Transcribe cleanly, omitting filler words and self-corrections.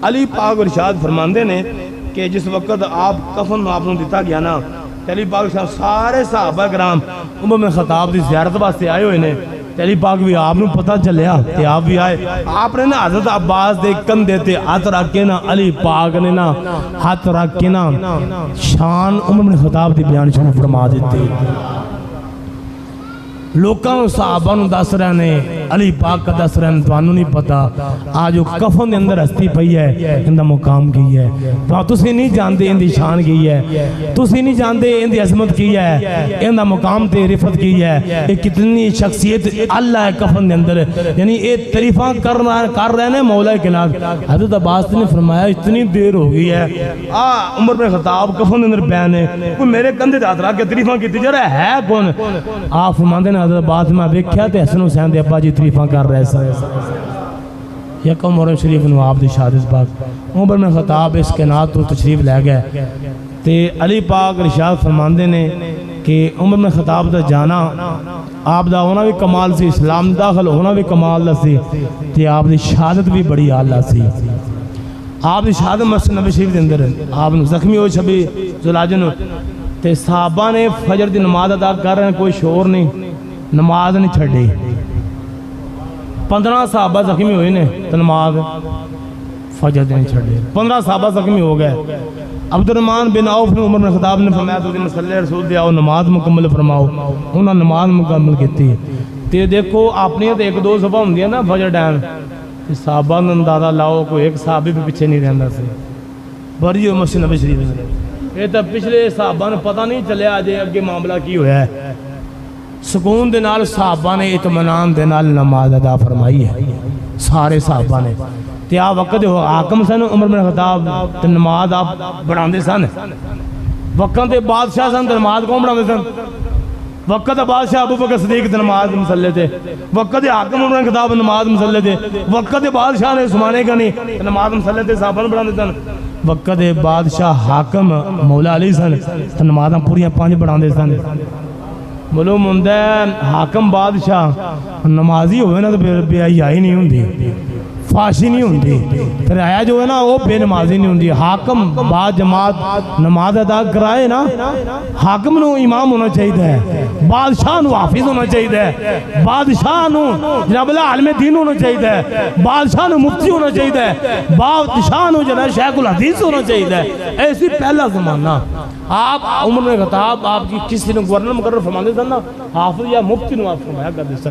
علی پاک ارشاد فرماندے نے کہ جس وقت آپ کفن آپ نے دیتا گیا نا، علی پاک سارے صحابہ کرام عمر بن خطاب دی زیارت واسطے آئے ہوئے نے، علی پاک بھی آپ نے پتہ چلیا کہ آپ بھی آئے. آپ نے نا حضرت عباس دے کندھے تے ہاتھ رکھ کے نا علی پاک نے نا ہاتھ رکھ کے نا شان عمر بن خطاب دی بیان شروع فرما دیتے. لوکاں صحابہ نو دس رہے نے، علی پاک کا دس رہے نے، توانو نہیں پتا آج جو کفن دے اندر ہستی پئی ہے اندہ مقام کی ہے، تو تسی نہیں جانتے اندی شان کی ہے، تسی نہیں جانتے اندی عظمت کی ہے، اندہ مقام تے رفت کی ہے. یہ کتنی شخصیت اللہ ہے کفن دے اندر، یعنی یہ تعریفاں کر رہے ہیں مولا کائنات. حضرت عباس نے فرمایا اتنی دیر ہو گئی ہے، عمر بن خطاب کفن دے اندر بیان ہے، کوئی میرے کندھے تے ہاتھ رکھ کے تعریفاں کیتی جا رہا ہے کون؟ آپ فرماندے حضرت بات میں دیکھیا تے حسن حسین دے ابا جی تعریفاں کر رہے سن. یکم محرم شریف نو آپ دی شہادت پاک عمر بن خطاب اس کائنات تو تشریف لے گئے تے علی پاک ارشاد فرماندے نے کہ عمر بن خطاب دا جانا آپ دا ہونا بھی کمال سی، اسلام داخل ہونا بھی کمال سی، تے آپ دی شہادت بھی بڑی اعلیٰ سی. آپ دی شہادت مسجد نبی شریف دے اندر آپ زخمی ہوئے شبی ذوالحجہ تے صحابہ نے فجر دی نماز ادا کر رہے ہیں، کوئی شور نہیں، نماز نہیں چھڑی. 15 صحابہ زخمی ہوئے نے تو نماز فجر نہیں چھڑی. 15 صحابہ زخمی ہو گئے. عبد الرحمن بن عوف نے عمر بن خطاب نے فرمایا تو مسئلہ رسول دیا نماز مکمل فرماؤ. انہوں نے نماز مکمل کیتی. تے دیکھو اپنی تو ایک دو صبح ہوندی ہے نا فجر ٹائم، صحابہ نے اندازہ لاؤ کوئی ایک صحابی بھی پیچھے نہیں رہندا سی، بھری ہوئی مسجد نبی شریف میں. یہ تو پچھلے صحابہ نے پتہ نہیں چلیا آج اگے معاملہ کی ہویا ہے. سکون دے نال صحابہ نے اطمینان دے نال نماز ادا فرمائی ہے، سارے صحابہ نے. تے آ وقت حاکم سن عمر بن خطاب تے نماز آپ بڑھاندے سن. وقت دے بادشاہ سن تے نماز کون بڑھاندے سن؟ وقت دے بادشاہ ابو بکر صدیق تے نماز مصلے تے، وقت دے حاکم عمر بن خطاب نماز مصلے تے، وقت دے بادشاہ نے عثمان غنی نماز مصلے تے صحابہ بڑھاندے سن. وقت دے بادشاہ حاکم مولا علی سن تے نمازاں پوریاں 5 بڑھاندے سن. معلوم ہوندہ ہے حاکم بادشاہ نمازی ہوئے نا تو بے حیائی نہیں ہوندی، فاشی نہیں ہوندی، پھر آیا جو ہے نا وہ بے نمازی نہیں ہوندی. حاکم بعد جماعت نماز ادا کرائے نا، حاکم نو امام ہونا چاہیے، بادشاہ نو حافظ ہونا چاہیے، بادشاہ نو جناب اللہ عالم دین ہونا چاہیے، بادشاہ نو مفتی ہونا چاہیے، بادشاہ نو جناب شیخ الحدیث ہونا چاہیے. ایسی پہلا زمانہ. آپ عمر بن خطاب آپ کی کسی نے گورنر مقرر فرماندے سن نا، حافظ یا مفتی نو آپ فرمایا کرتے سن.